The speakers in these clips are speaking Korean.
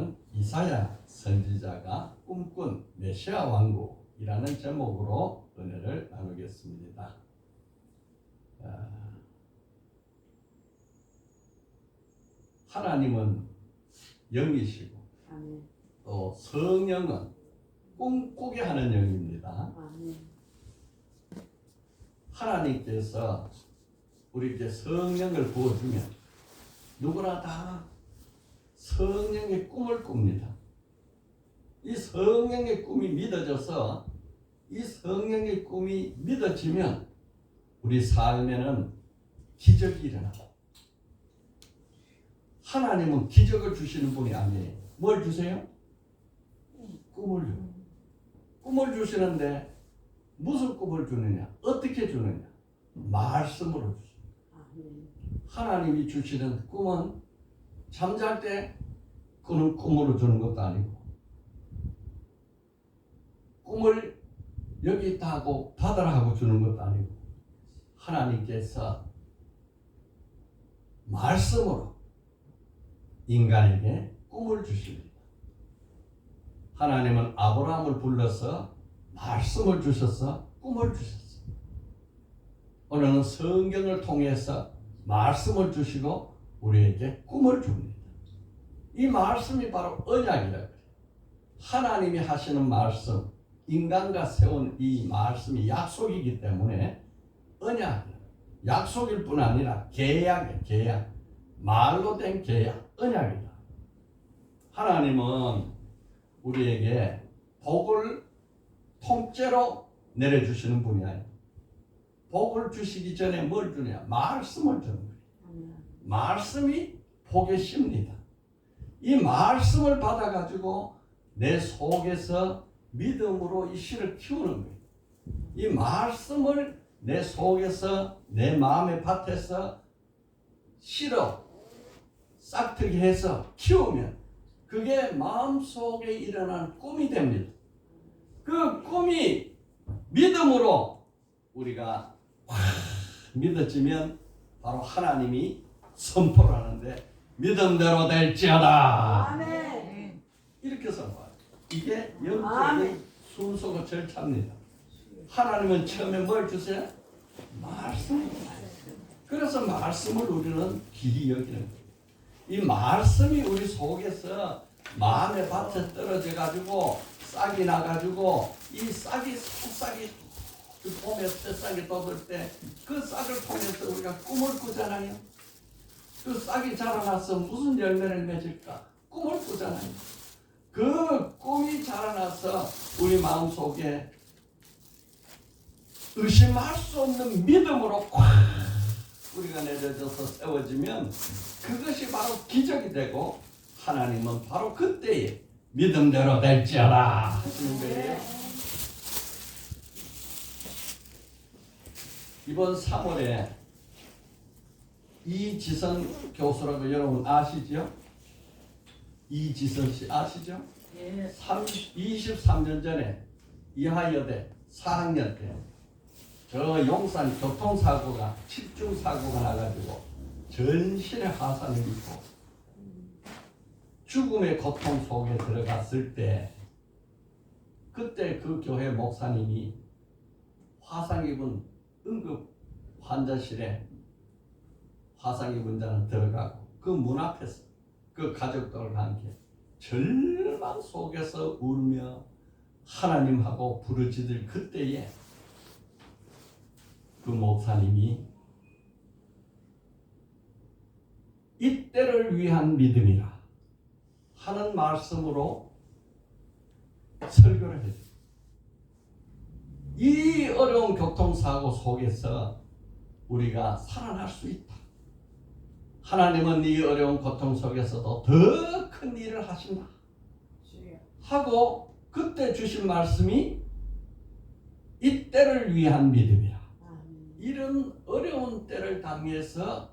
오늘은 이사야 선지자가 꿈꾼 메시아 왕국이라는 제목으로 은혜를 나누겠습니다. 하나님은 영이시고 또 성령은 꿈꾸게 하는 영입니다. 하나님께서 우리에게 성령을 부어주면 누구나 다 성령의 꿈을 꿉니다. 이 성령의 꿈이 믿어져서 이 성령의 꿈이 믿어지면 우리 삶에는 기적이 일어나고, 하나님은 기적을 주시는 분이 아니에요. 뭘 주세요? 꿈을 줘요. 꿈을 주시는데 무슨 꿈을 주느냐? 어떻게 주느냐? 말씀으로 주십니다. 하나님이 주시는 꿈은 잠잘 때 그는 꿈으로 주는 것도 아니고, 꿈을 여기 있다 하고 받아라 하고 주는 것도 아니고, 하나님께서 말씀으로 인간에게 꿈을 주십니다. 하나님은 아브라함을 불러서 말씀을 주셔서 꿈을 주셨어요. 오늘은 성경을 통해서 말씀을 주시고 우리에게 꿈을 줍니다. 이 말씀이 바로 언약이라고 해요. 하나님이 하시는 말씀, 인간과 세운 이 말씀이 약속이기 때문에 언약이에요. 약속일 뿐 아니라 계약이에요. 계약. 말로 된 계약, 언약이다. 하나님은 우리에게 복을 통째로 내려주시는 분이 아니에요. 복을 주시기 전에 뭘 주냐? 말씀을 주는 거예요. 말씀이 복의 씨입니다. 이 말씀을 받아가지고 내 속에서 믿음으로 이 씨를 키우는 거예요. 이 말씀을 내 속에서, 내 마음의 밭에서 씨로 싹트게 해서 키우면 그게 마음속에 일어난 꿈이 됩니다. 그 꿈이 믿음으로 우리가 믿어지면 바로 하나님이 선포를 하는데 믿음대로 될지어다. 아멘. 이렇게 선포해요. 이게 영적인 순서고 절차입니다. 하나님은 처음에 뭘 주세요? 말씀. 그래서 말씀을 우리는 귀히 여기는 거예요. 이 말씀이 우리 속에서 마음의 밭에 떨어져 가지고 싹이 나 가지고 이 싹이 싹이 그 봄에 새싹이 돋을 때 그 싹을 통해서 우리가 꿈을 꾸잖아요. 그 싹이 자라나서 무슨 열매를 맺을까? 꿈을 꾸잖아요. 그 꿈이 자라나서 우리 마음속에 의심할 수 없는 믿음으로 꽉 우리가 내려져서 세워지면 그것이 바로 기적이 되고, 하나님은 바로 그때에 믿음대로 될지어다 하시는 거예요. 이번 3월에 이지선 교수라고 여러분 아시죠? 이지선 씨 아시죠? 예. 23년 전에 이화여대 4학년 때 저 용산 교통사고가, 집중사고가 나가지고 전신에 화상을 입고 죽음의 고통 속에 들어갔을 때, 그때 그 교회 목사님이 화상 입은 응급 환자실에 화상 입은 자는 들어가고 그 문 앞에서 그 가족들과 함께 절망 속에서 울며 하나님하고 부르짖을 그때에 그 목사님이 이때를 위한 믿음이라 하는 말씀으로 설교를 해요. 이 어려운 교통사고 속에서 우리가 살아날 수 있다. 하나님은 이 어려운 고통 속에서도 더 큰 일을 하신다 하고 그때 주신 말씀이 이때를 위한 믿음이라. 이런 어려운 때를 당해서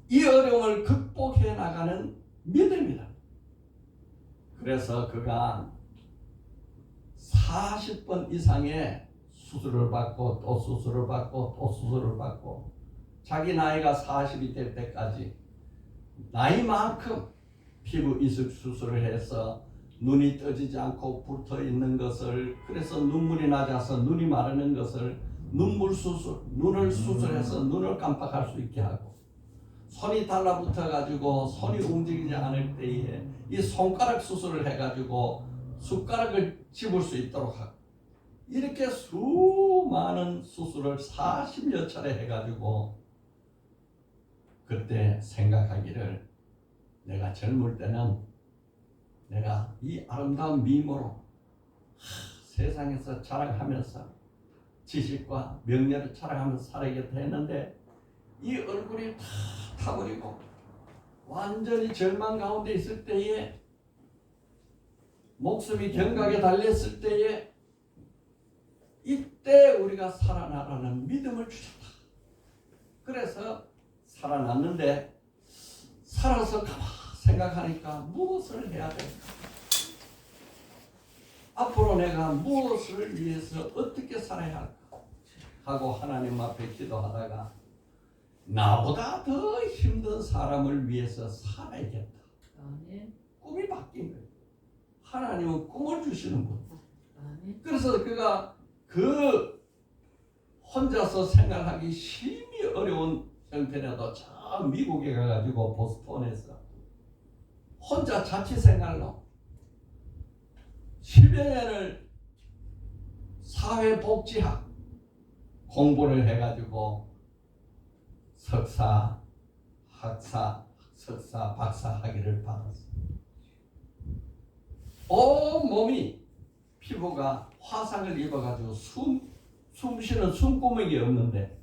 이 어려움을 극복해 나가는 믿음이다. 그래서 그가 40번 이상의 수술을 받고 또 수술을 받고 또 수술을 받고 자기 나이가 40이 될 때까지 나이만큼 피부 이식 수술을 해서 눈이 떠지지 않고 붙어 있는 것을, 그래서 눈물이 낮아서 눈이 마르는 것을 눈을 수술해서 눈을 깜빡할 수 있게 하고, 손이 달라붙어 가지고 손이 움직이지 않을 때에 이 손가락 수술을 해가지고 숟가락을 집을 수 있도록 하고, 이렇게 수많은 수술을 40여 차례 해가지고 그때 생각하기를, 내가 젊을 때는 내가 이 아름다운 미모로 세상에서 자랑하면서 지식과 명예를 자랑하면서 살아야겠다 했는데, 이 얼굴이 다 타버리고 완전히 절망 가운데 있을 때에, 목숨이 경각에 달렸을 때에, 이때 우리가 살아나라는 믿음을 주셨다. 그래서 살아났는데, 살아서 가만 생각하니까 무엇을 해야 될까? 앞으로 내가 무엇을 위해서 어떻게 살아야 할까? 하고 하나님 앞에 기도하다가, 나보다 더 힘든 사람을 위해서 살아야겠다. 꿈이 바뀐 거예요. 하나님은 꿈을 주시는 분. 그래서 그가 그 혼자서 생활하기 심히 어려운 형편에도 저 미국에 가가지고 보스턴에서 혼자 자취 생활로 10여 년을 사회복지학 공부를 해가지고 석사, 학사, 석사, 박사 학위를 받았어요. 온 몸이 피부가 화상을 입어가지고 숨 쉬는 숨구멍이 없는데,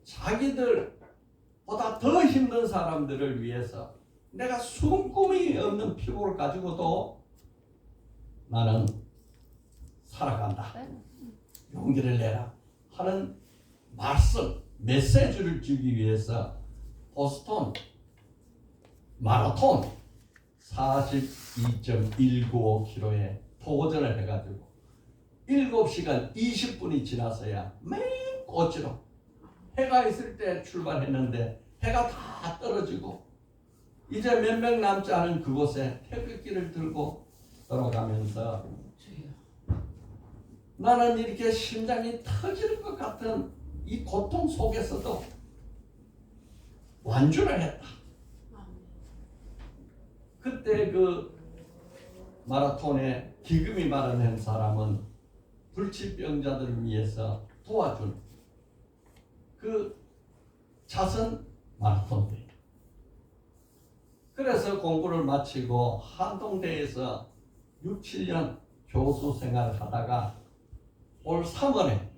자기들보다 더 힘든 사람들을 위해서 내가 숨구멍이 없는 피부를 가지고도 나는 살아간다. 용기를 내라 하는 말씀, 메시지를 주기 위해서 보스턴 마라톤 42.195km에 도전을 해가지고 7시간 20분이 지나서야 맨 꽃으로, 해가 있을 때 출발했는데 해가 다 떨어지고 이제 몇 명 남지 않은 그곳에 태극기를 들고 돌아가면서, 나는 이렇게 심장이 터질 것 같은 이 고통 속에서도 완주를 했다. 그때 그 마라톤에 기금이 마련한 사람은 불치병자들을 위해서 도와준 그 자선 마라톤대. 그래서 공부를 마치고 한동대에서 6, 7년 교수 생활을 하다가 올 3월에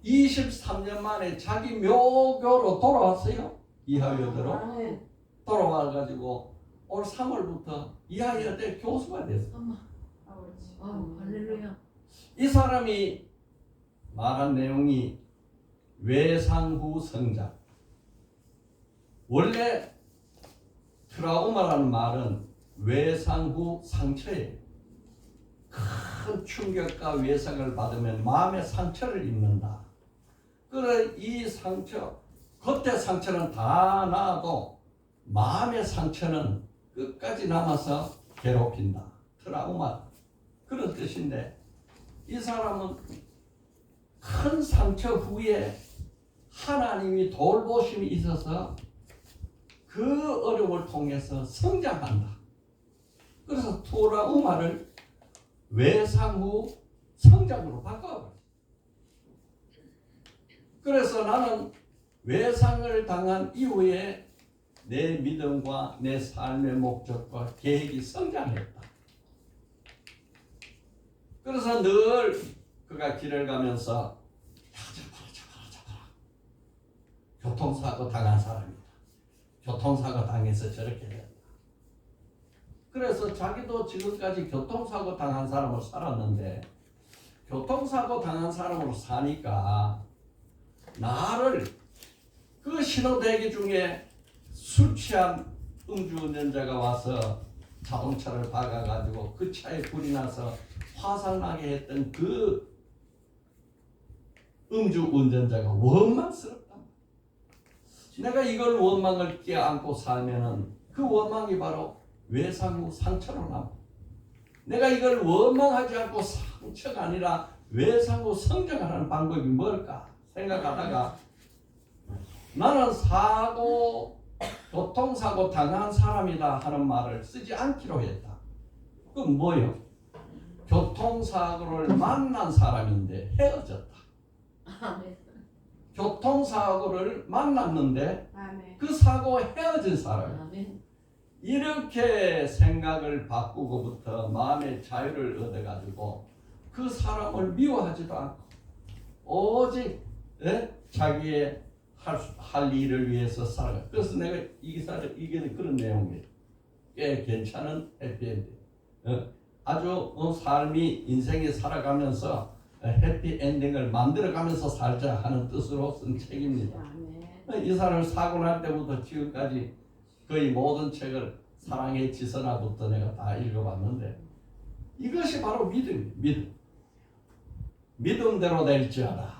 23년 만에 자기 묘교로 돌아왔어요. 이하여대로 돌아와가지고 올 3월부터 이하여대 교수가 됐어요. 할렐루야. 이 사람이 말한 내용이 외상후 성장. 원래 트라우마라는 말은 외상후 상처예요. 큰 충격과 외상을 받으면 마음의 상처를 입는다. 그래, 이 상처, 겉의 상처는 다 나아도 마음의 상처는 끝까지 남아서 괴롭힌다. 트라우마, 그런 뜻인데, 이 사람은 큰 상처 후에 하나님이 돌보심이 있어서 그 어려움을 통해서 성장한다. 그래서 트라우마를 외상 후 성장으로 바꿔버렸어요. 그래서 나는 외상을 당한 이후에 내 믿음과 내 삶의 목적과 계획이 성장했다. 그래서 늘 그가 길을 가면서 잡아라. 교통사고 당한 사람이다. 교통사고 당해서 저렇게 됐다. 그래서 자기도 지금까지 교통사고 당한 사람으로 살았는데, 교통사고 당한 사람으로 사니까 나를 그 신호대기 중에 술 취한 음주운전자가 와서 자동차를 박아가지고 그 차에 불이 나서 화상나게 했던 그 음주운전자가 원망스럽다. 내가 이걸 원망을 껴안고 살면은 그 그 원망이 바로 외상 후 상처로 남아. 내가 이걸 원망하지 않고 상처가 아니라 외상 후 성장하는 방법이 뭘까 생각하다가 나는 교통사고 당한 사람이다 하는 말을 쓰지 않기로 했다. 그건 뭐예요? 교통사고를 만난 사람인데 헤어졌다. 교통사고를 만났는데 그 사고 헤어진 사람. 이렇게 생각을 바꾸고부터 마음의 자유를 얻어가지고 그 사람을 미워하지도 않고 오직 자기의 할 일을 위해서 살아가. 그래서 내가 이게 그런 내용이에요. 꽤 괜찮은 해피엔드. 아주 삶이 인생이 살아가면서 해피엔딩을 만들어가면서 살자 하는 뜻으로 쓴 책입니다. 이 사람을 사고 날 때부터 지금까지 거의 모든 책을 사랑의 지선화부터 내가 다 읽어봤는데 이것이 바로 믿음이에요. 믿음대로 될지어다.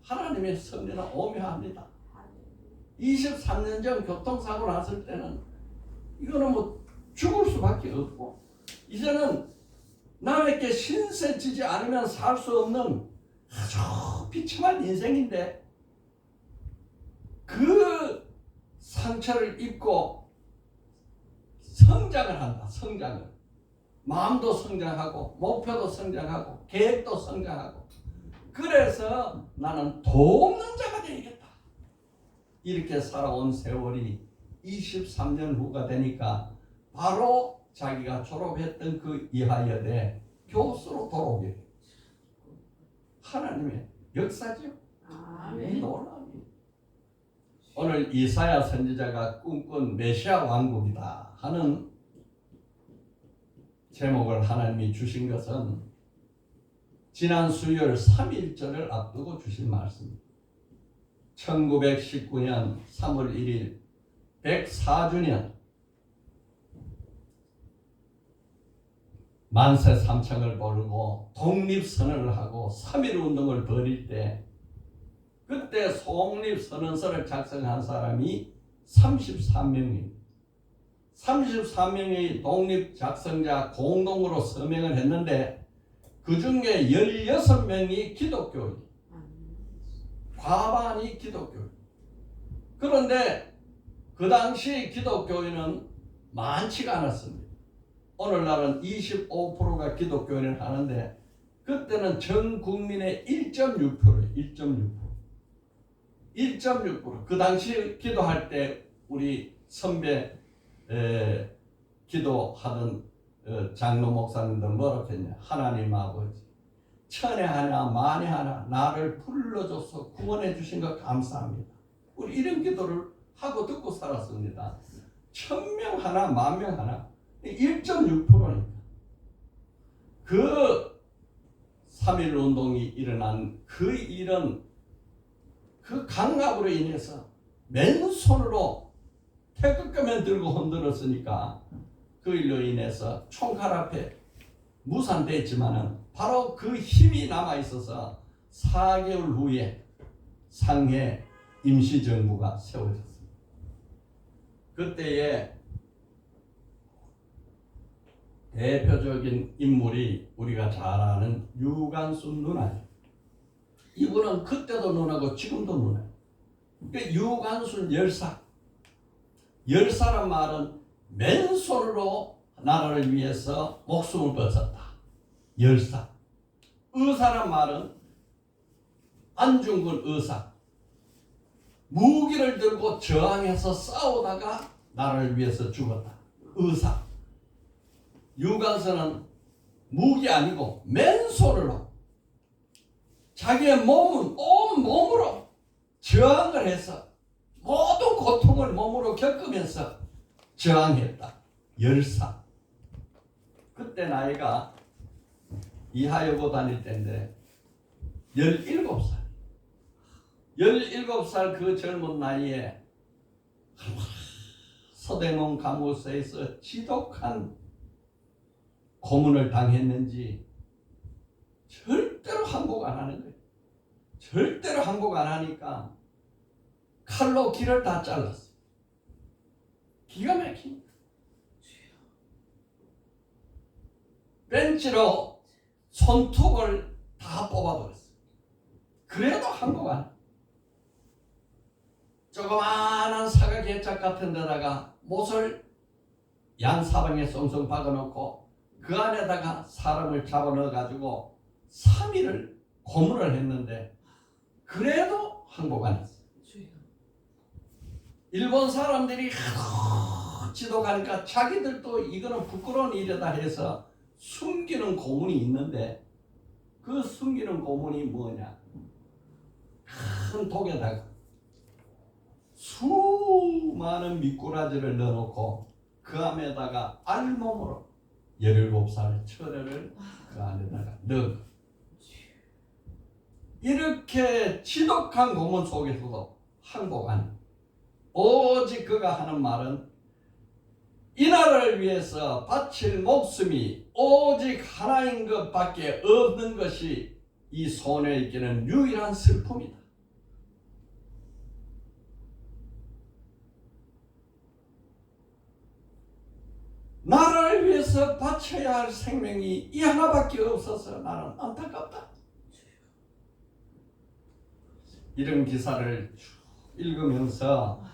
하나님의 섭리는 오묘합니다. 23년 전 교통사고 났을 때는 이거는 뭐 죽을 수밖에 없고 이제는 남에게 신세 지지 않으면 살 수 없는 아주 비참한 인생인데 그 상처를 입고 성장을 한다. 성장을. 마음도 성장하고 목표도 성장하고 계획도 성장하고 그래서 나는 돕는 자가 되겠다. 이렇게 살아온 세월이 23년 후가 되니까 바로 자기가 졸업했던 그 이하여대 교수로 돌아오게 돼요. 하나님의 역사죠. 놀라운. 오늘 이사야 선지자가 꿈꾼 메시아 왕국이다 하는 제목을 하나님이 주신 것은 지난 수요일 3.1절을 앞두고 주신 말씀입니다. 1919년 3월 1일 104주년 만세 삼창을 벌이고 독립선언을 하고 3.1운동을 벌일 때 그때 독립선언서를 작성한 사람이 33명입니다. 33명의 독립 작성자 공동으로 서명을 했는데 그 중에 16명이 기독교인, 과반이 기독교인. 그런데 그 당시 기독교인은 많지가 않았습니다. 오늘날은 25%가 기독교인을 하는데 그때는 전 국민의 1.6%예요. 1.6%. 그 당시 기도할 때 우리 선배 기도하던 장로 목사님들 뭐라고 했냐. 하나님 아버지 천혜하나 만혜하나 나를 불러줘서 구원해 주신 것 감사합니다. 우리 이런 기도를 하고 듣고 살았습니다. 1000명 하나 만명 하나 1.6%니까 그 3.1 운동이 일어난 그 일은 그 강압으로 인해서 맨손으로 태극기만 들고 흔들었으니까 그 일로 인해서 총칼 앞에 무산됐지만은 바로 그 힘이 남아 있어서 4개월 후에 상해 임시정부가 세워졌습니다. 그때에 대표적인 인물이 우리가 잘 아는 유관순 누나예요. 이분은 그때도 누나고 지금도 누나예요. 그러니까 유관순 열사. 열사란 말은 맨손으로 나라를 위해서 목숨을 바쳤다. 열사. 의사란 말은 안중근 의사. 무기를 들고 저항해서 싸우다가 나라를 위해서 죽었다. 의사. 유관순은 무기 아니고 맨손으로 자기의 몸은 온 몸으로 저항을 해서 모든 고통을 몸으로 겪으면서 저항했다. 열사. 그때 나이가 이하여고 다닐 때인데 17살. 17살 그 젊은 나이에 서대문 감옥소에서 지독한 고문을 당했는지 절대로 항복 안 하는 거예요. 절대로 항복 안 하니까 칼로 귀를 다 잘랐어요. 기가 막힙니다. 벤치로 손톱을 다 뽑아버렸어요. 그래도 한국 안. 조그마한 사각 개짝 같은 데다가 못을 양사방에 썽썽 박아놓고 그 안에다가 사람을 잡아넣어가지고 3일을 고문을 했는데 그래도 항복 안 했어요. 일본 사람들이 하도 가니까 자기들도 이거는 부끄러운 일이다 해서 숨기는 고문이 있는데 그 숨기는 고문이 뭐냐, 큰 독에다가 수많은 미꾸라지를 넣어놓고 그 안에다가 알몸으로 17살 처녀를 그 안에다가 넣어. 이렇게 지독한 고문 속에서도 항복한, 오직 그가 하는 말은 이 나라를 위해서 바칠 목숨이 오직 하나인 것밖에 없는 것이 이 소녀에게는 유일한 슬픔이다. 나라를 위해서 바쳐야 할 생명이 이 하나밖에 없어서 나는 안타깝다. 이런 기사를 읽으면서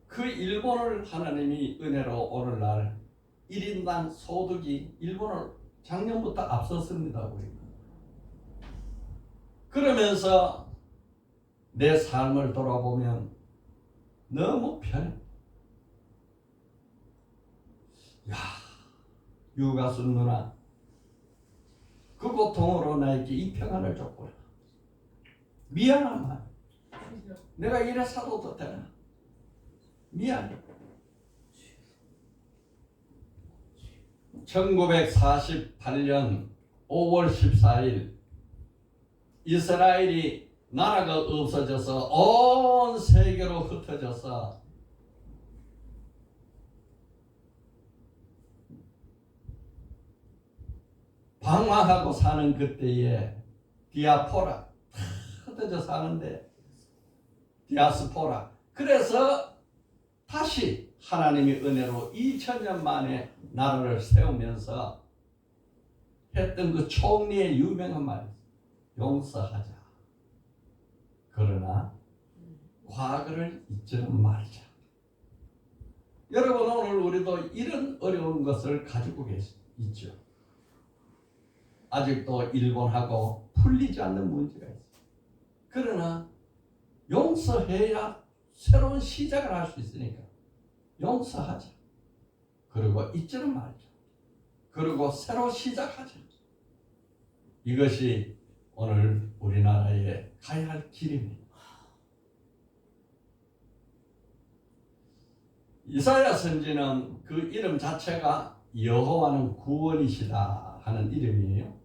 그 일본을 하나님이 은혜로 오늘날 1인당 소득이 일본을 작년부터 앞섰습니다. 우리가. 그러면서 내 삶을 돌아보면 너무 편해. 야, 유가순 누나, 그 고통으로 나에게 이 평안을 줬구나. 미안한 말. 내가 이래 사도도 되나? 미안해. 1948년 5월 14일 이스라엘이 나라가 없어져서 온 세계로 흩어져서 방황하고 사는 그때에 디아포라 흩어져 사는데 디아스포라. 그래서 다시 하나님의 은혜로 2000년 만에 나라를 세우면서 했던 그 총리의 유명한 말, 용서하자. 그러나 과거를 잊지는 말자. 여러분, 오늘 우리도 이런 어려운 것을 가지고 있죠. 아직도 일본하고 풀리지 않는 문제가 있어요. 그러나 용서해야 새로운 시작을 할 수 있으니까 용서하자. 그리고 잊지는 말자. 그리고 새로 시작하자. 이것이 오늘 우리나라에 가야 할 길입니다. 이사야 선지는 그 이름 자체가 여호와는 구원이시다 하는 이름이에요.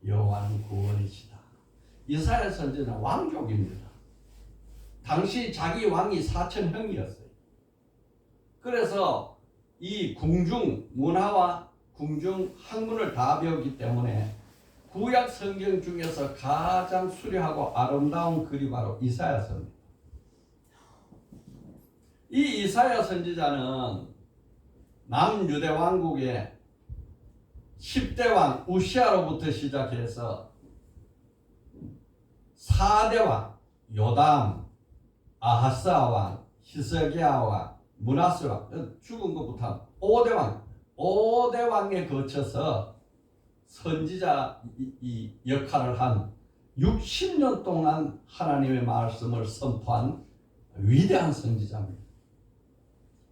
여호와는 구원이시다. 이사야 선지는 왕족입니다. 당시 자기 왕이 사천형이었어요. 그래서 이 궁중 문화와 궁중 학문을 다 배웠기 때문에 구약 성경 중에서 가장 수려하고 아름다운 글이 바로 이사야서입니다. 이 이사야 선지자는 남유대 왕국의 10대 왕 우시아로부터 시작해서 4대 왕 요담, 아하스아 왕, 히스기야 왕, 므낫세 왕, 죽은 것부터 5대 왕에 거쳐서 선지자 이 역할을 한 60년 동안 하나님의 말씀을 선포한 위대한 선지자입니다.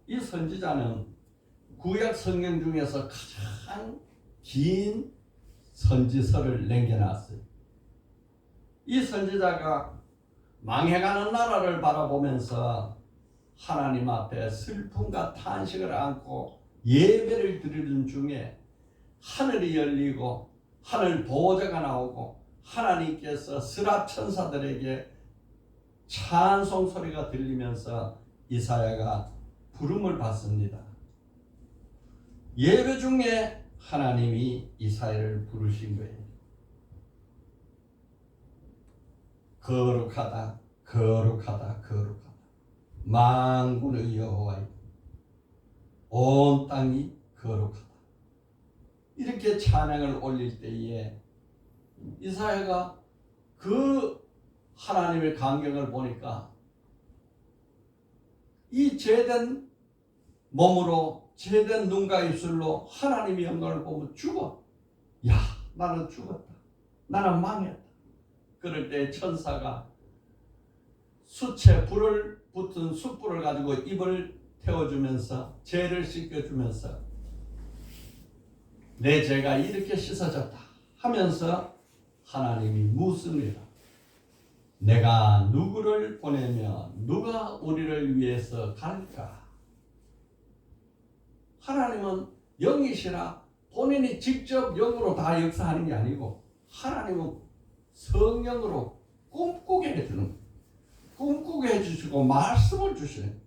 이 선지자는 구약 성경 중에서 가장 긴 선지서를 남겨놨어요. 이 선지자가 망해가는 나라를 바라보면서 하나님 앞에 슬픔과 탄식을 안고 예배를 드리는 중에 하늘이 열리고 하늘 보호자가 나오고 하나님께서 스랍 천사들에게 찬송 소리가 들리면서 이사야가 부름을 받습니다. 예배 중에 하나님이 이사야를 부르신 거예요. 거룩하다, 거룩하다, 거룩하다. 만군의 여호와이다. 온 땅이 거룩하다. 이렇게 찬양을 올릴 때에 이사야가 그 하나님의 광경을 보니까 이 죄된 몸으로 죄된 눈과 입술로 하나님의 영광을 보면 죽어. 야, 나는 죽었다. 나는 망했다. 그럴 때 천사가 숯에 불을 붙은 숯불을 가지고 입을 태워주면서 죄를 씻겨주면서 내 죄가 이렇게 씻어졌다 하면서 하나님이 묻습니다. 내가 누구를 보내면 누가 우리를 위해서 갈까? 하나님은 영이시라 본인이 직접 영으로 다 역사하는 게 아니고 하나님은 성령으로 꿈꾸게 해주는 거예요. 꿈꾸게 해주시고 말씀을 주시는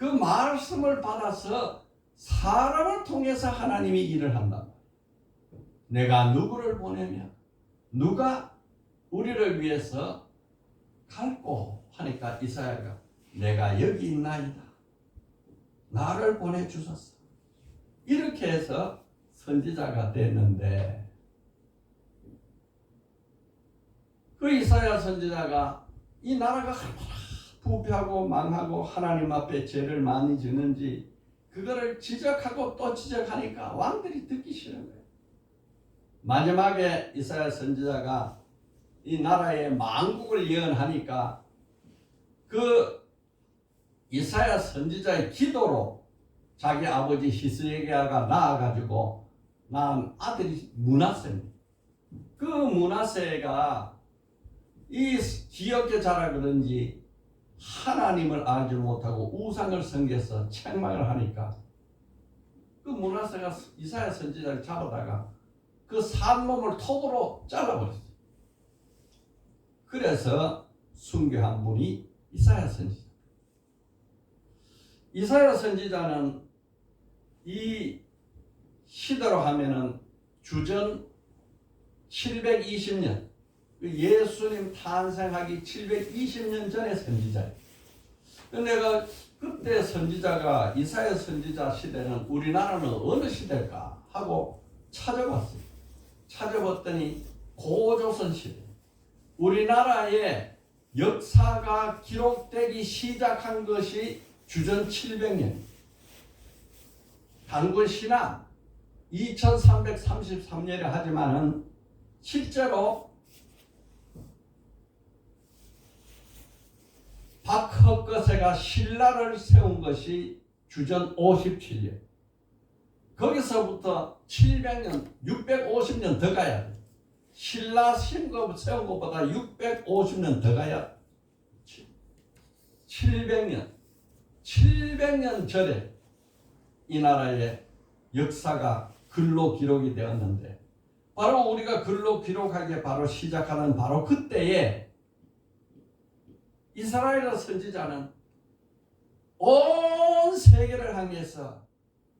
그 말씀을 받아서 사람을 통해서 하나님이 일을 한다. 내가 누구를 보내면 누가 우리를 위해서 갈고 하니까 이사야가 내가 여기 있나이다. 나를 보내주소서. 이렇게 해서 선지자가 됐는데 그 이사야 선지자가 이 나라가 얼마나 부패하고 망하고 하나님 앞에 죄를 많이 지는지 그거를 지적하고 또 지적하니까 왕들이 듣기 싫은 거예요. 마지막에 이사야 선지자가 이 나라의 망국을 예언하니까 그 이사야 선지자의 기도로 자기 아버지 히스기야가 나아가지고 낳은 아들이 므낫세입니다. 그 므낫세가 이 기억에 자라 그런지 하나님을 알지 못하고 우상을 섬겨서 책망을 하니까 그 므낫세가 이사야 선지자를 잡아다가 그 산 몸을 톱으로 잘라버렸어요. 그래서 순교한 분이 이사야 선지자. 이사야 선지자는 이 시대로 하면은 주전 720년 예수님 탄생하기 720년 전의 선지자예요. 내가 그때 선지자가 이사야 선지자 시대는 우리나라는 어느 시대일까 하고 찾아봤어요. 찾아봤더니 고조선 시대. 우리나라의 역사가 기록되기 시작한 것이 주전 700년. 단군 신화 2333년에 하지만은 실제로 박허거세가 신라를 세운 것이 주전 57년. 거기서부터 700년, 650년 더 가야 돼. 신라 세운 것보다 650년 더 가야 700년 전에 이 나라의 역사가 글로 기록이 되었는데 바로 우리가 글로 기록하기에 바로 시작하는 바로 그때에 이스라엘 선지자는 온 세계를 향해서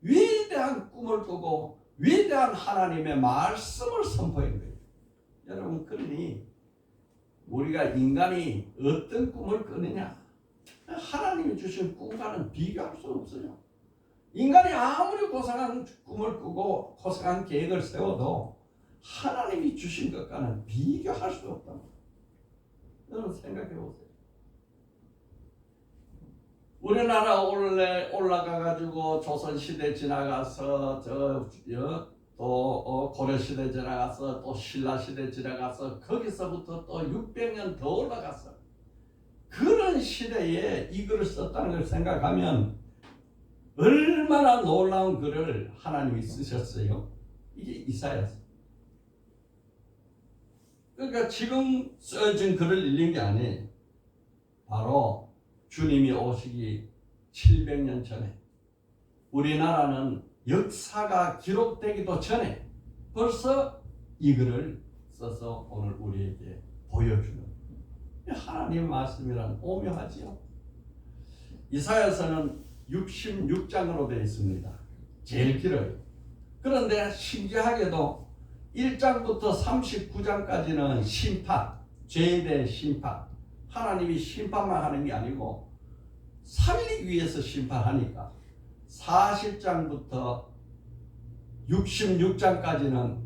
위대한 꿈을 꾸고 위대한 하나님의 말씀을 선포한 거예요. 여러분, 그러니 우리가 인간이 어떤 꿈을 꾸느냐, 하나님이 주신 꿈과는 비교할 수 없어요. 인간이 아무리 고상한 꿈을 꾸고 고상한 계획을 세워도 하나님이 주신 것과는 비교할 수 없다. 여러분 생각해 보세요. 우리나라 올라가가지고 조선시대 지나가서 또 고려시대 지나가서 또 신라시대 지나가서 거기서부터 또 600년 더 올라갔어. 그런 시대에 이 글을 썼다는 걸 생각하면 얼마나 놀라운 글을 하나님이 쓰셨어요. 이게 이사야서. 그러니까 지금 써진 글을 읽는 게 아니에요. 바로 주님이 오시기 700년 전에 우리나라는 역사가 기록되기도 전에 벌써 이 글을 써서 오늘 우리에게 보여주는 하나님의 말씀이란 오묘하지요. 이사야서는 66장으로 되어 있습니다. 제일 길어요. 그런데 신기하게도 1장부터 39장까지는 심판, 죄에 대한 심판, 하나님이 심판만 하는 게 아니고 살리기 위해서 심판하니까 40장부터 66장까지는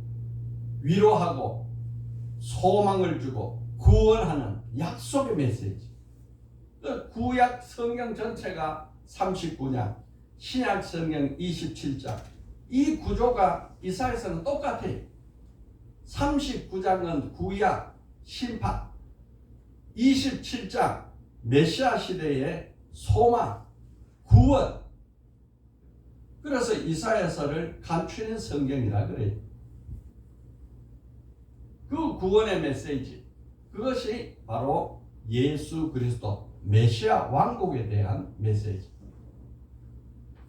위로하고 소망을 주고 구원하는 약속의 메시지. 구약 성경 전체가 39장, 신약 성경 27장. 이 구조가 이사야서는 똑같아요. 39장은 구약 심판, 27장 메시아 시대의 소망, 구원. 그래서 이사야서를 감추는 성경이라 그래요. 그 구원의 메시지, 그것이 바로 예수 그리스도 메시아 왕국에 대한 메시지.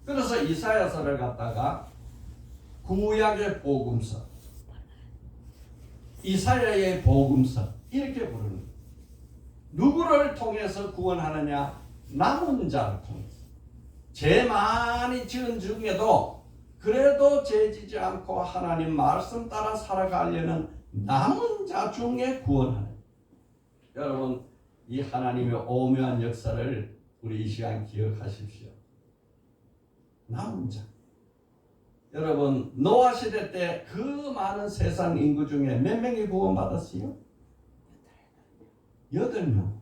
그래서 이사야서를 갖다가 구약의 복음서, 이사야의 복음서 이렇게 부르는 거예요. 누구를 통해서 구원하느냐? 남은 자를 통해서. 죄 많이 지은 중에도 그래도 죄지지 않고 하나님 말씀 따라 살아가려는 남은 자 중에 구원하는. 여러분, 이 하나님의 오묘한 역사를 우리 이 시간 기억하십시오. 남은 자. 여러분, 노아 시대 때 그 많은 세상 인구 중에 몇 명이 구원받았어요? 8명.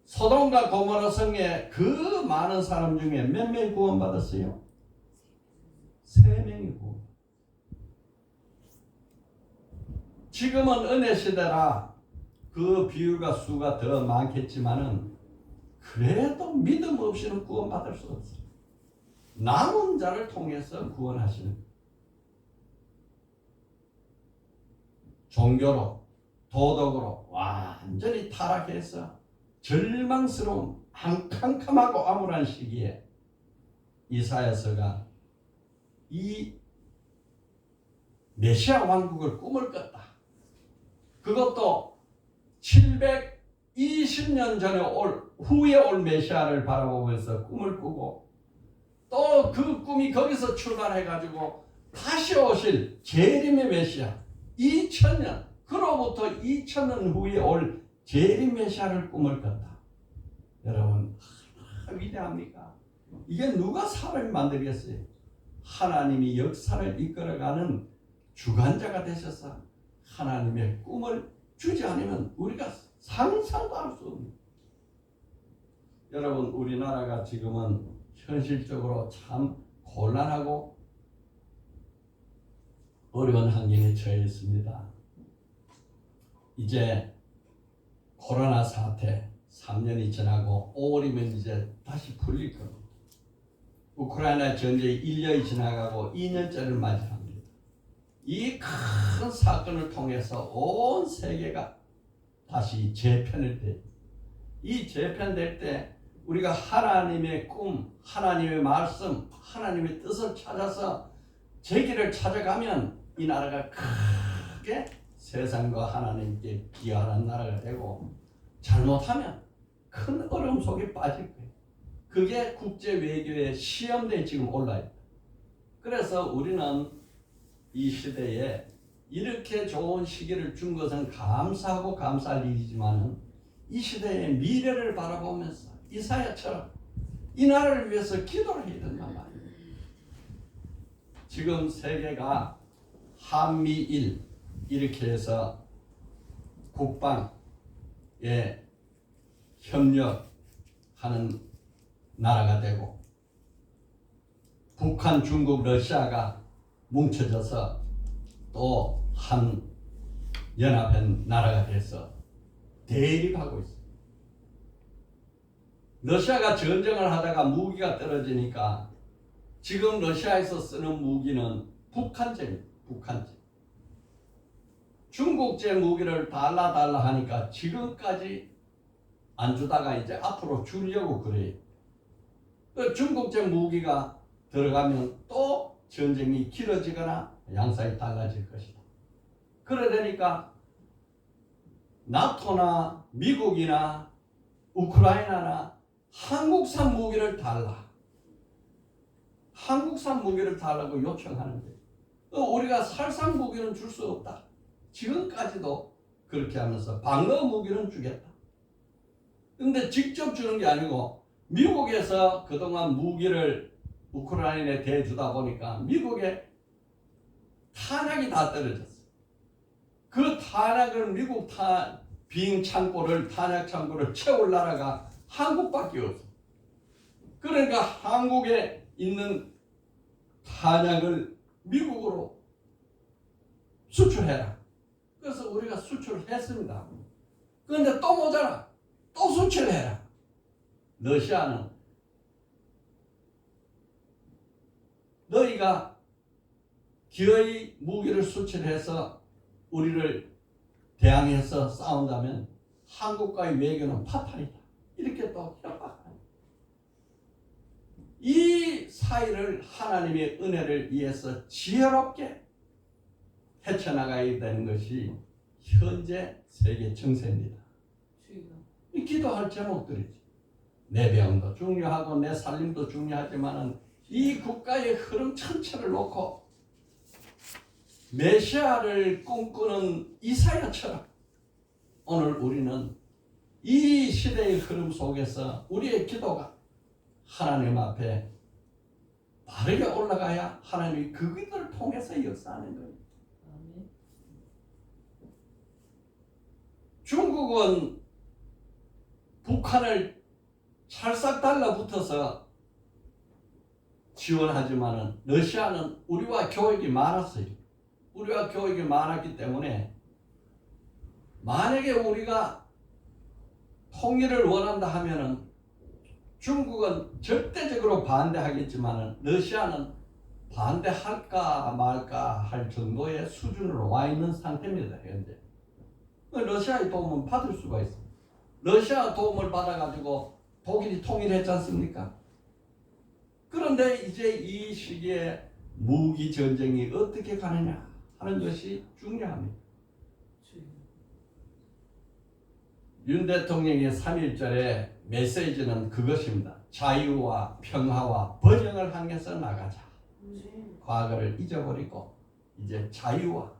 소돔과 고모라 성에 그 많은 사람 중에 몇 명이 구원받았어요? 3명이 구원. 지금은 은혜 시대라 그 비율과 수가 더 많겠지만은 그래도 믿음 없이는 구원받을 수 없어요. 남은 자를 통해서 구원하시는. 종교로, 도덕으로 완전히 타락해서 절망스러운 캄캄하고 암울한 시기에 이사야서가 이 메시아 왕국을 꿈을 꿨다. 그것도 720년 전에 후에 올 메시아를 바라보면서 꿈을 꾸고 또 그 꿈이 거기서 출발해가지고 다시 오실 재림의 메시아 2000년 그로부터 2000년 후에 올 재림 메시아를 꿈을 꿨다. 여러분, 위대합니까? 이게 누가 사람이 만들겠어요? 하나님이 역사를 이끌어가는 주관자가 되셔서 하나님의 꿈을 주지 않으면 우리가 상상도 할 수 없는. 여러분, 우리나라가 지금은 현실적으로 참 곤란하고 어려운 환경에 처해 있습니다. 이제 코로나 사태 3년이 지나고 5월이면 이제 다시 풀릴 겁니다. 우크라이나 전쟁이 1년이 지나가고 2년째를 맞이합니다. 이 큰 사건을 통해서 온 세계가 다시 재편을 돼. 이 재편될 때 우리가 하나님의 꿈, 하나님의 말씀, 하나님의 뜻을 찾아서 제 길을 찾아가면 이 나라가 크게 세상과 하나님께 기여하는 나라가 되고, 잘못하면 큰 어려움 속에 빠질 거예요. 그게 국제 외교의 시험대에 지금 올라 있다. 그래서 우리는 이 시대에 이렇게 좋은 시기를 준 것은 감사하고 감사할 일이지만 이 시대의 미래를 바라보면서 이사야처럼 이 나라를 위해서 기도를 해야 된단 말이에요. 지금 세계가 한미일 이렇게 해서 국방에 협력하는 나라가 되고, 북한, 중국, 러시아가 뭉쳐져서 또 한 연합한 나라가 돼서 대립하고 있어요. 러시아가 전쟁을 하다가 무기가 떨어지니까 지금 러시아에서 쓰는 무기는 북한제입니다. 북한제. 중국제 무기를 달라 하니까 지금까지 안 주다가 이제 앞으로 주려고 그래요. 중국제 무기가 들어가면 또 전쟁이 길어지거나 양상이 달라질 것이다. 그러다니까 나토나 미국이나 우크라이나나 한국산 무기를 달라. 한국산 무기를 달라고 요청하는데 우리가 살상 무기는 줄 수 없다. 지금까지도 그렇게 하면서 방어 무기는 주겠다. 근데 직접 주는 게 아니고 미국에서 그동안 무기를 우크라이나에 대주다 보니까 미국의 탄약이 다 떨어졌어. 그 탄약을 미국 빈 창고를 탄약 창고를 채울 나라가 한국밖에 없어. 그러니까 한국에 있는 탄약을 미국으로 수출해라. 그래서 우리가 수출했습니다. 그런데 또 모자라. 또 수출해라. 러시아는 너희가 기어이 무기를 수출해서 우리를 대항해서 싸운다면 한국과의 외교는 파탄이다. 이렇게 또 협박하는. 이 사이를 하나님의 은혜를 위해서 지혜롭게 헤쳐나가야 되는 것이 현재 세계 정세입니다. 이 기도할 제목들이지. 내 병도 중요하고 내 살림도 중요하지만 이 국가의 흐름 전체를 놓고 메시아를 꿈꾸는 이사야처럼 오늘 우리는 이 시대의 흐름 속에서 우리의 기도가 하나님 앞에 바르게 올라가야 하나님이 그들을 통해서 역사하는 거예요. 중국은 북한을 찰싹 달라붙어서 지원하지만 러시아는 우리와 교역이 많았어요. 우리와 교역이 많았기 때문에 만약에 우리가 통일을 원한다 하면은 중국은 절대적으로 반대하겠지만 러시아는 반대할까 말까 할 정도의 수준으로 와 있는 상태입니다. 현재 러시아의 도움은 받을 수가 있습니다. 러시아 도움을 받아가지고 독일이 통일했지 않습니까? 그런데 이제 이 시기에 무기 전쟁이 어떻게 가느냐 하는 것이 중요합니다. 윤 대통령의 3.1절의 메시지는 그것입니다. 자유와 평화와 번영을 향해서 나가자. 과거를 잊어버리고 이제 자유와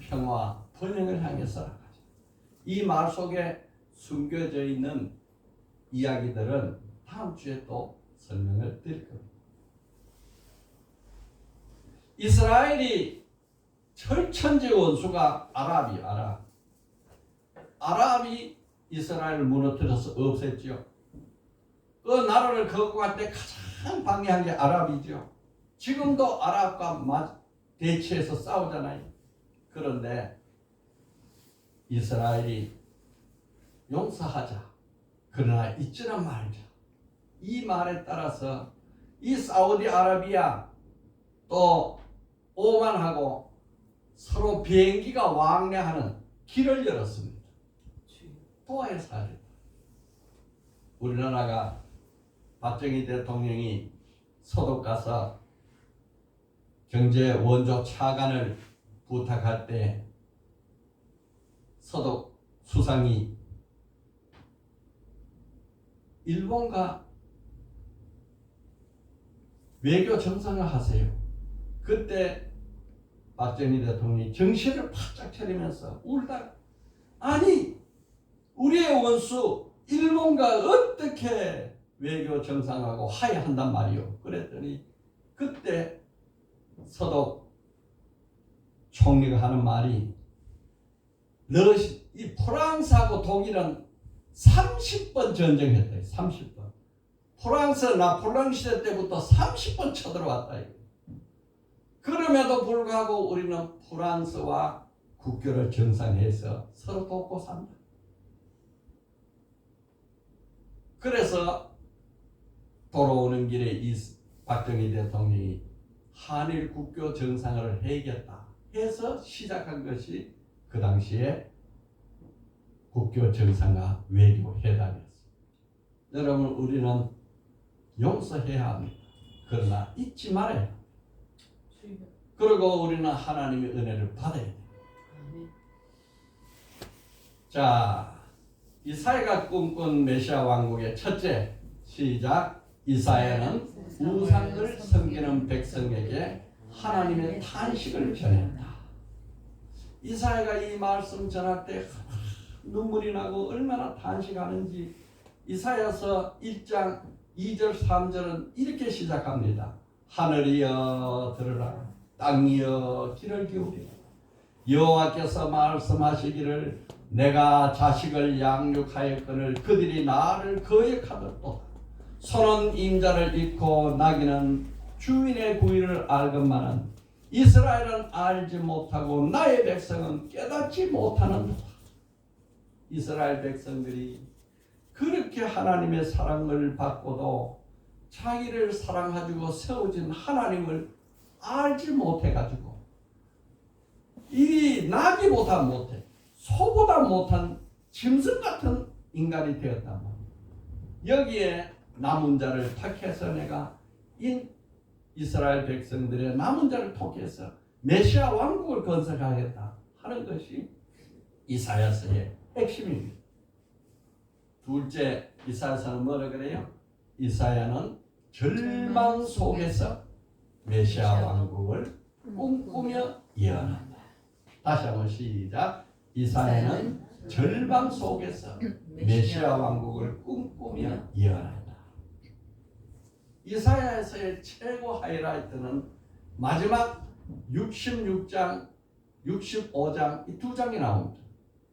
평화와 번영을 향해서 나가자. 이 말 속에 숨겨져 있는 이야기들은 다음 주에 또 설명을 드릴 겁니다. 이스라엘이 철천지 원수가 아랍이 이스라엘을 무너뜨려서 없앴죠. 그 나라를 거부할 때 가장 방해한 게 아랍이죠. 지금도 아랍과 대치해서 싸우잖아요. 그런데 이스라엘이 용서하자. 그러나 잊지는 말자. 이 말에 따라서 이 사우디아라비아 또 오만하고 서로 비행기가 왕래하는 길을 열었습니다. 도하에서 하죠. 우리나라가 박정희 대통령이 서독 가서 경제 원조 차관을 부탁할 때 서독 수상이 일본과 외교 정상을 하세요. 그때 박정희 대통령이 정신을 바짝 차리면서 울다가 아니 우리의 원수 일본과 어떻게 외교 정상하고 화해한단 말이요. 그랬더니 그때 서독 총리가 하는 말이 이 프랑스하고 독일은 30번 전쟁했다. 30번. 프랑스 나폴레옹 시대 때부터 30번 쳐들어왔다. 그럼에도 불구하고 우리는 프랑스와 국교를 정상해서 서로 돕고 산다. 그래서 돌아오는 길에 이 박정희 대통령이 한일 국교 정상을 해야겠다 해서 시작한 것이 그 당시에 국교 정상과 외교 회담이었습니다. 여러분 우리는 용서해야 합니다. 그러나 잊지 말아야 합니다. 그리고 우리는 하나님의 은혜를 받아야 돼요. 자, 이사야가 꿈꾼 메시아 왕국의 첫째 시작. 이사야는 우상을 섬기는 백성에게 하나님의 탄식을 전했다. 이사야가 이 말씀 전할 때 눈물이 나고 얼마나 탄식하는지 이사야서 1장 2절 3절은 이렇게 시작합니다. 하늘이여 들으라, 땅이여 귀를 기울이라. 여호와께서 말씀하시기를 내가 자식을 양육하였거늘 그들이 나를 거역하였도다. 소는 임자를 잃고 나귀는 주인의 구의를 알건만은 이스라엘은 알지 못하고 나의 백성은 깨닫지 못하는도다. 이스라엘 백성들이 그렇게 하나님의 사랑을 받고도 자기를 사랑하시고 세우신 하나님을 알지 못해가지고 이 나귀보다 못해, 소보다 못한 짐승 같은 인간이 되었단 말이에요. 여기에 남은 자를 택해서 내가 이스라엘 백성들의 남은 자를 택해서 메시아 왕국을 건설하겠다 하는 것이 이사야서의 핵심입니다. 둘째, 이사야서는 뭐라 그래요? 이사야는 절망 속에서 메시아 왕국을 꿈꾸며 예언한다. 다시 한번 시작. 이사야는 절망 속에서 메시아 왕국을 꿈꾸며 예언한다. 이사야에서의 최고 하이라이트는 마지막 66장, 65장 이 두 장이 나옵니다.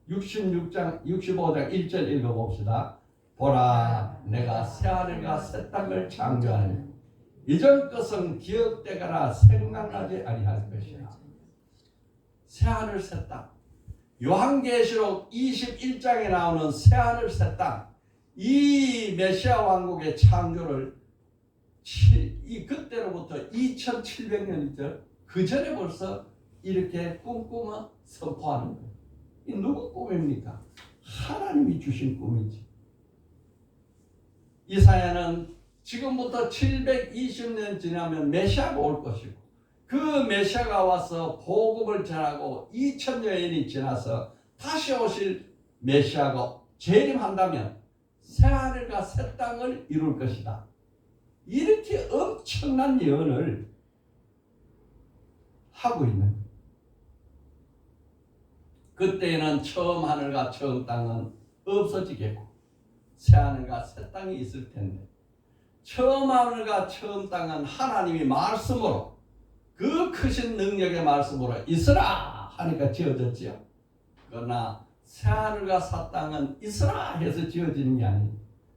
66장, 65장 1절 읽어봅시다. 보라, 내가 새하늘과 새 땅을 창조하니 이전 것은 기억되거나 생각나지 아니할 것이라. 새하늘 새 땅, 요한계시록 21장에 나오는 새하늘 새 땅, 이 메시아 왕국의 창조를 그때로부터 2700년이죠. 그 전에 벌써 이렇게 꿈꾸며 선포하는 거예요. 이 누구 꿈입니까? 하나님이 주신 꿈이지. 이사야는 지금부터 720년 지나면 메시아가 올 것이고 그 메시아가 와서 복음을 전하고 2000년이 지나서 다시 오실 메시아가 재림한다면 새하늘과 새 땅을 이룰 것이다. 이렇게 엄청난 예언을 하고 있는 거예요. 그때는 처음 하늘과 처음 땅은 없어지겠고 새하늘과 새 땅이 있을 텐데 처음 하늘과 처음 땅은 하나님이 말씀으로 그 크신 능력의 말씀으로 있으라 하니까 지어졌지요. 그러나 새하늘과 새 땅은 있으라 해서 지어지는 게 아니에요.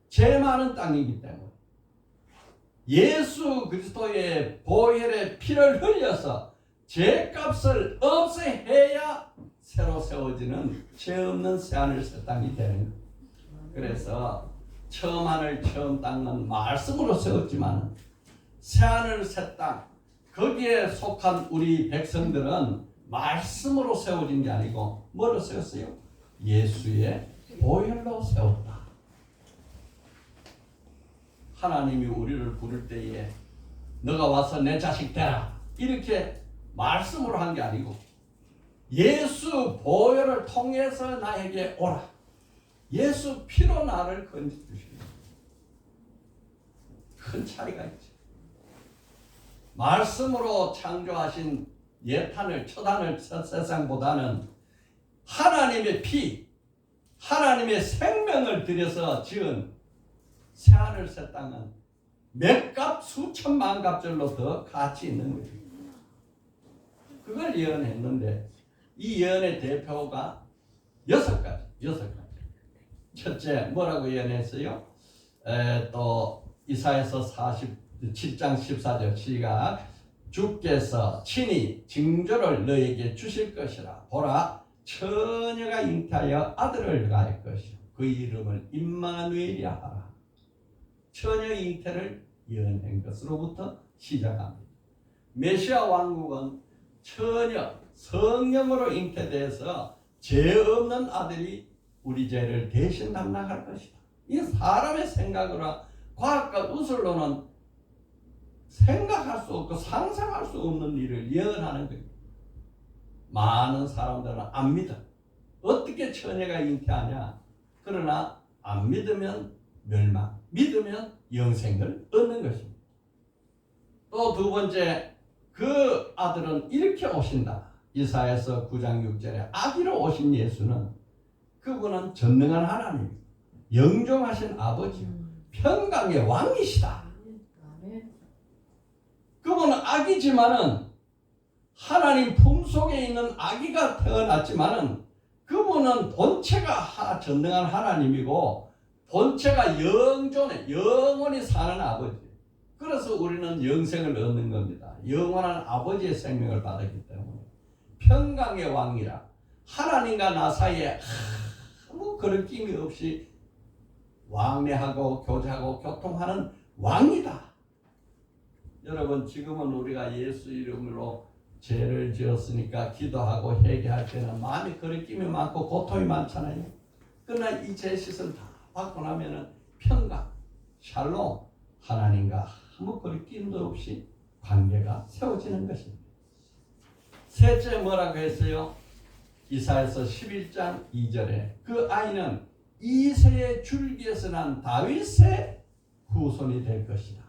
죄 많은 땅이기 때문에 예수 그리스도의 보혈의 피를 흘려서 죄값을 없애야 새로 세워지는 죄 없는 새하늘 새 땅이 되는 거예요. 그래서 처음 하늘 처음 땅은 말씀으로 세웠지만 새하늘 새 땅 거기에 속한 우리 백성들은 말씀으로 세워진 게 아니고 뭐로 세웠어요? 예수의 보혈로 세웠다. 하나님이 우리를 부를 때에 너가 와서 내 자식 되라 이렇게 말씀으로 한 게 아니고 예수 보혈을 통해서 나에게 오라. 예수 피로 나를 건져주십니다. 큰 차이가 있죠. 말씀으로 창조하신 옛하늘 첫하늘 첫 세상보다는 하나님의 피, 하나님의 생명을 들여서 지은 새하늘 새 땅은 몇값 수천만 값절로 더 가치 있는 거예요. 그걸 예언했는데 이 예언의 대표가 6가지. 첫째 뭐라고 예언했어요? 또 이사야서 47장 14절 시각 주께서 친히 징조를 너에게 주실 것이라. 보라, 처녀가 잉태하여 아들을 낳을 것이요 그 이름을 임마누엘이라 하라. 처녀 잉태를 예언한 것으로부터 시작합니다. 메시아 왕국은 처녀 성령으로 잉태돼서 죄 없는 아들이 우리 죄를 대신 담당할 것이다. 이 사람의 생각으로 과학과 우술로는 생각할 수 없고 상상할 수 없는 일을 예언하는 거예요. 많은 사람들은 안 믿어. 어떻게 처녀가 잉태하냐? 그러나 안 믿으면 멸망, 믿으면 영생을 얻는 것입니다. 또 두 번째, 그 아들은 이렇게 오신다. 이사야서 9장 6절에 아기로 오신 예수는 그분은 전능한 하나님, 영종하신 아버지, 평강의 왕이시다. 그분은 아기지만은 하나님 품속에 있는 아기가 태어났지만은 그분은 본체가 전능한 하나님이고 본체가 영원히 사는 아버지. 그래서 우리는 영생을 얻는 겁니다. 영원한 아버지의 생명을 받았기 때문에 평강의 왕이라 하나님과 나 사이에 아무 거리낌이 없이 왕래하고 교제하고 교통하는 왕이다. 여러분 지금은 우리가 예수 이름으로 죄를 지었으니까 기도하고 회개할 때는 마음에 거리낌이 많고 고통이 많잖아요. 그러나 이 죄 씻음 다 받고 나면은 평강, 샬롬, 하나님과 아무 거리낌도 없이 관계가 세워지는 것입니다. 셋째 뭐라고 했어요? 이사야서 11장 2절에 그 아이는 이새의 줄기에서 난 다윗의 후손이 될 것이다.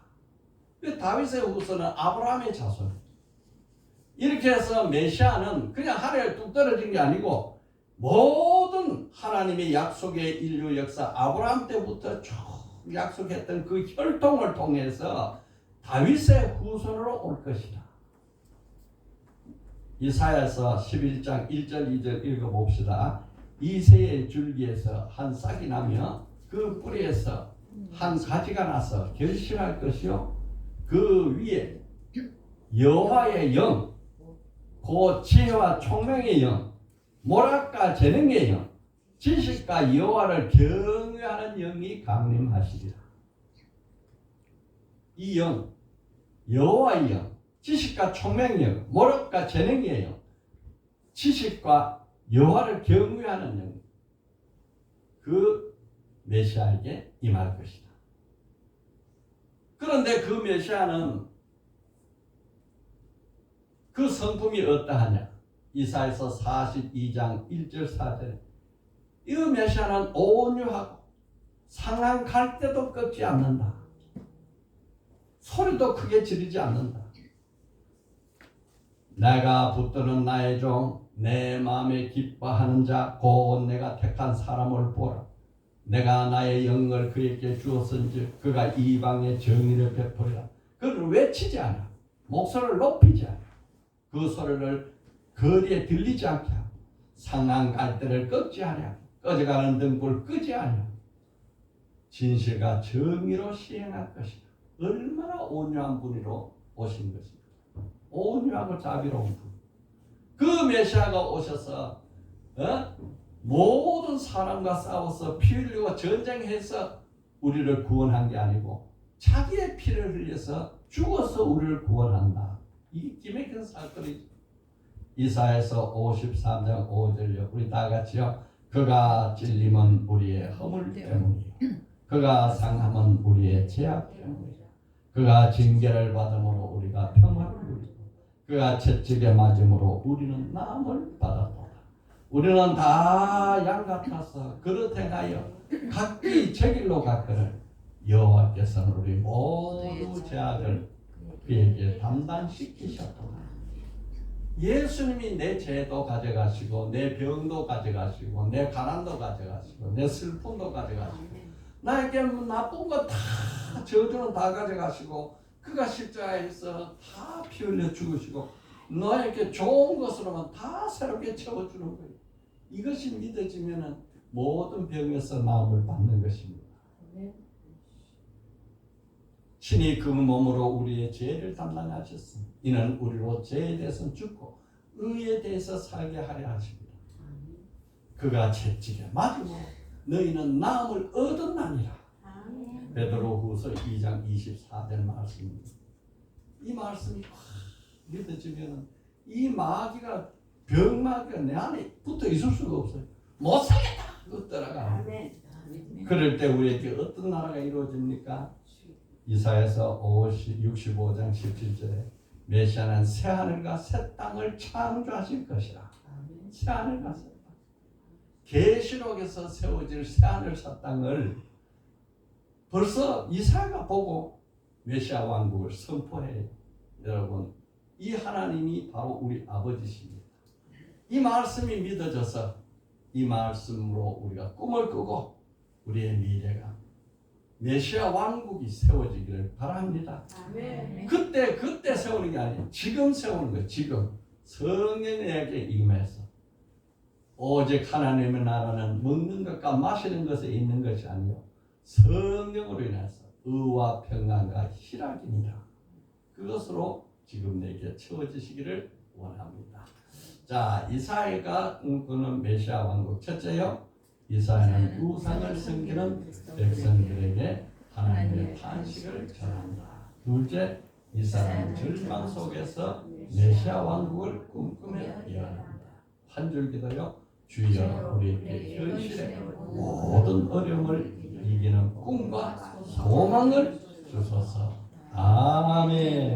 그 다윗의 후손은 아브라함의 자손. 이렇게 해서 메시아는 그냥 하늘에 뚝 떨어진 게 아니고 모든 하나님의 약속의 인류 역사 아브라함 때부터 쭉 약속했던 그 혈통을 통해서 다윗의 후손으로 올 것이다. 이사야서 11장 1절 2절 읽어봅시다. 이새의 줄기에서 한 싹이 나며 그 뿌리에서 한 가지가 나서 결실할 것이요 그 위에 여호와의 영 곧 지혜와 총명의 영 모략과 재능의 영 지식과 여호와를 경외하는 영이 강림하시리라. 이 영 여호와의 영 지식과 총명의 영 모략과 재능의 영 지식과 여호와를 경외하는 영 그 메시아에게 임할 것이다. 그런데 그 메시아는 그 성품이 어떠하냐? 이사야서 42장 1절 4절에 이 메시아는 온유하고 상한 갈대도 꺾지 않는다. 소리도 크게 지르지 않는다. 내가 붙드는 나의 종 내 마음에 기뻐하는 자 곧 내가 택한 사람을 보라. 내가 나의 영을 그에게 주었은즉 그가 이방의 정의를 베풀리라. 그를 외치지 않아. 목소리를 높이지 않아. 그 소리를 거리에 들리지 않게 하고 상한 갈대를 꺾지 않아. 꺼져가는 등불 끄지 않아. 진실과 정의로 시행할 것이다. 얼마나 온유한 분이로 오신 것입니다. 온유하고 자비로운 분. 그 메시아가 오셔서 모든 사람과 싸워서 피 흘리고 전쟁해서 우리를 구원한 게 아니고 자기의 피를 흘려서 죽어서 우리를 구원한다. 이 기맥힌 사건이죠. 이사야서 53장 5절요. 우리 다 같이요. 그가 찔림은 우리의 허물 때문이요. 그가 상함은 우리의 죄악 때문이요. 그가 징계를 받음으로 우리가 평화를 누리고 그가 채찍에 맞음으로 우리는 나음을 받았도다. 우리는 다 양 같아서 그릇 행하여 각기 제 길로 갔거늘 여호와께서는 우리 모두 죄악을 그에게 담당시키셨도다. 예수님이 내 죄도 가져가시고 내 병도 가져가시고 내 가난도 가져가시고 내 슬픔도 가져가시고 나에게 나쁜 거 다 저주는 다 가져가시고 그가 십자가에서 다 피 흘려 죽으시고 너에게 좋은 것으로만 다 새롭게 채워주는 거예요. 이것이 믿어지면 모든 병에서 나음을 받는 것입니다. 신이 그 몸으로 우리의 죄를 담당하셨습니다. 이는 우리로 죄에 대해서 죽고 의에 대해서 살게 하려 하십니다. 그가 채찍에 맞으므로 너희는 나음을 얻었나니라. 베드로후서 2장 24절 말씀입니다. 이 말씀이 믿어지면 이 마귀가 병마귀가 내 안에 붙어 있을 수가 없어요. 못 살겠다. 그 떠나가. 그럴 때 우리에게 어떤 나라가 이루어집니까? 이사야서 65장 17절에 메시아는 새 하늘과 새 땅을 창조하실 것이라. 새 하늘과 새 땅. 계시록에서 세워질 새 하늘 새 땅을 벌써 이사야가 보고 메시아 왕국을 선포해요. 여러분, 이 하나님이 바로 우리 아버지십니다. 이 말씀이 믿어져서 이 말씀으로 우리가 꿈을 꾸고 우리의 미래가 메시아 왕국이 세워지기를 바랍니다. 아멘. 그때 세우는 게 아니에요. 지금 세우는 거예요. 지금 성령에게 임해서 오직 하나님의 나라는 먹는 것과 마시는 것에 있는 것이 아니요 성령으로 인해서 의와 평안과 희락입니다. 그것으로 지금 내게 채워지시기를 원합니다. 자, 이스라엘과 꿈꾸는 메시아 왕국. 첫째요, 이스라엘은 우상을 섬기는 백성들에게 하나님의 탄식을 전한다. 둘째, 이스라엘은 절망 속에서 메시아 왕국을 꿈꾸며 일어납니다. 한 줄 기도요, 주여 우리에게 현실의 모든 어려움을 이기는 꿈과 소망을 주소서. 아멘.